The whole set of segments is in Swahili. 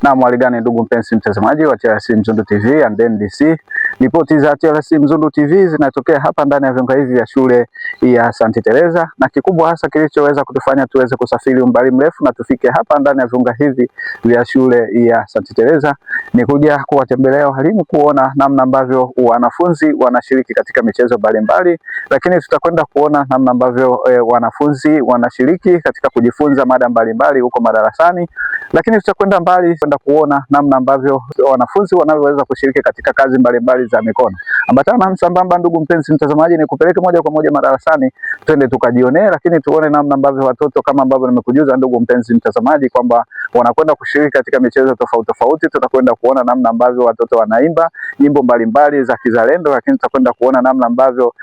Na mwali gani ndugu mpenzi mtazamaji wa TLC Mzundu TV and NDC. Ripoti za TLC Mzundu TV zinatokea hapa ndani ya viunga hivi vya shule ya St. Teresa, na kikubwa hasa kilichoweza kutufanya tuweze kusafiri umbali mrefu na tufike hapa ndani ya viunga hivi vya shule ya St. Teresa ni kuja kuwatembelea walimu, kuona namna ambavyo wanafunzi wanashiriki katika michezo mbalimbali, lakini tutakwenda kuona namna ambavyo wanafunzi wanashiriki katika kujifunza mada mbalimbali huko madarasani, lakini tutakwenda mbali kwenda kuona namna ambavyo wanafunzi wanavyoweza kushiriki katika kazi mbalimbali za mikono. Ambatana sambamba ndugu mpenzi mtazamaji, ni kupeleke moja kwa moja madarasani, twende tukajionee, lakini tuone namna ambavyo watoto, kama ambavyo nimekujuza ndugu mpenzi mtazamaji, kwamba wanakwenda kushiriki katika michezo tofauti tofauti. Tutakwenda kuona namna ambavyo watoto wanaimba nyimbo mbalimbali za kizalendo, lakini tutakwenda kuona namna ambavyo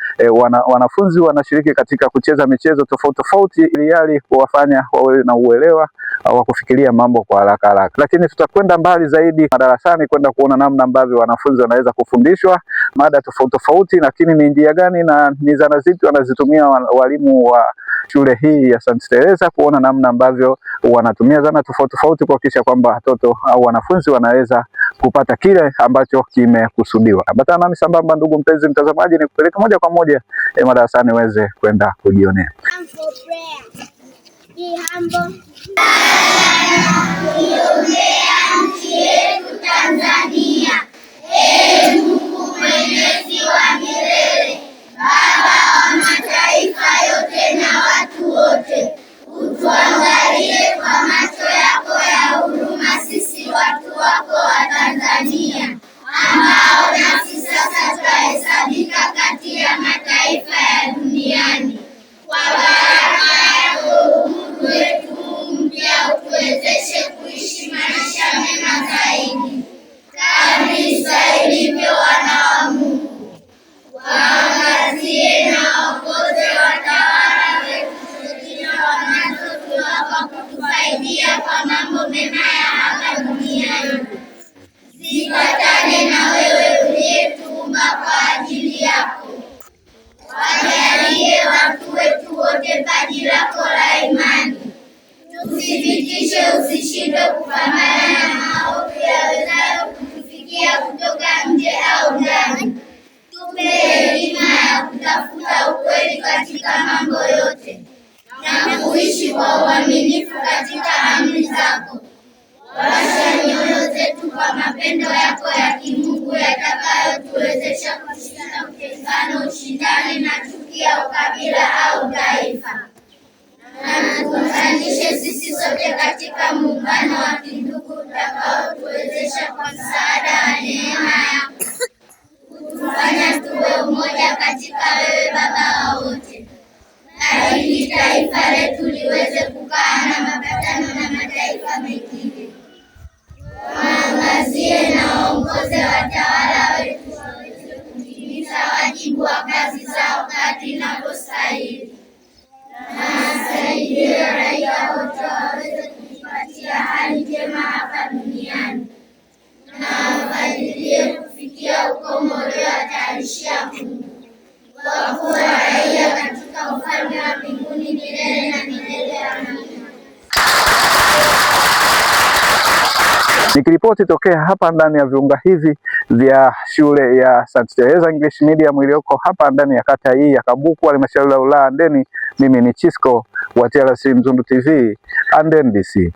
wanafunzi wanashiriki katika kucheza michezo tofauti tofauti, ili kuwafanya wawe na uelewa wa kufikiria mambo kwa haraka haraka. Lakini tutakwenda mbali zaidi madarasani kwenda kuona namna ambavyo wanafunzi wanaweza kufundishwa mada tofauti tofauti, lakini ni njia gani na ni zana zipi wanazitumia walimu wa shule hii ya St. Teresa, kuona namna ambavyo wanatumia zana tofauti tofauti kuhakikisha kwamba watoto au wanafunzi wanaweza kupata kile ambacho kimekusudiwa. Ambatana nami sambamba ndugu mpenzi mtazamaji, ni kupeleka moja kwa moja madarasani uweze kwenda kujionea. Tanzania, Mungu mwenyezi wa milele, Baba wa mataifa yote na watu wote, utuangalie kwa macho yako ya huruma sisi watu wako wa Tanzania, ambao nasi sasa tunahesabika kati ya mataifa ya duniani. Kwa baraka yako uhuru wetu mpya utuwezeshe kuishi maisha mema zaidi kadri ilivyo wana wa Mungu. Waangazie na waongoze watawala wetu wengine wanazotuapa kutufaidia kwa mambo mema ya hapa duniani. Zipatane na wewe uliyetuumba kwa ajili yako. Wajalie watu wetu wote paji lako la imani. Tuthibitishe usishindwe kupambana na maovu yawezayo kutufikia kutoka nje au ndani. Tupe hekima ya kutafuta ukweli katika mambo yote na kuishi kwa uaminifu katika amri zako. Washa nyoyo zetu kwa mapendo yako ya kimungu yatakayotuwezesha kushinda utengano, ushindani na chuki ya ukabila au taifa, na tukutanishe sisi sote katika muungano wa kindugu utakaotuwezesha kwa msaada wa neema yako kutufanya tuwe umoja katika wewe, Baba wa wote, na ili taifa letu liweze kukaa na mapatano na mataifa mengine. Waangazie na waongoze watawala wetu waweze kutimiza wajibu wa kazi zao kadri inavyostahili, na asaidie raia wote waweze kujipatia hali njema hapa duniani, na wafadhilie kufikia ukomo uliowatayarishia Mungu, kwa kuwa raia katika ufalme wa mbinguni milele na milele. Amina. Nikiripoti tokea hapa ndani ya viunga hivi vya shule ya St. Teresa English Medium iliyoko hapa ndani ya kata hii ya Kabuku, halmashauri ya wilaya Handeni, mimi ni Chisco wa TLC Mzundu TV and NDC.